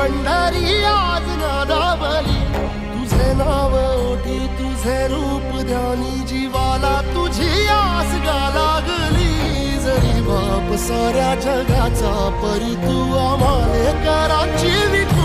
पंढरी आज नादावली, तुझे नाव ओठी तुझे रूप ध्यानी, जीवाला तुझी आस गा लागली. जरी बाप साऱ्या जगाचा, परी तू आम्हाले कराची विठ्ठल.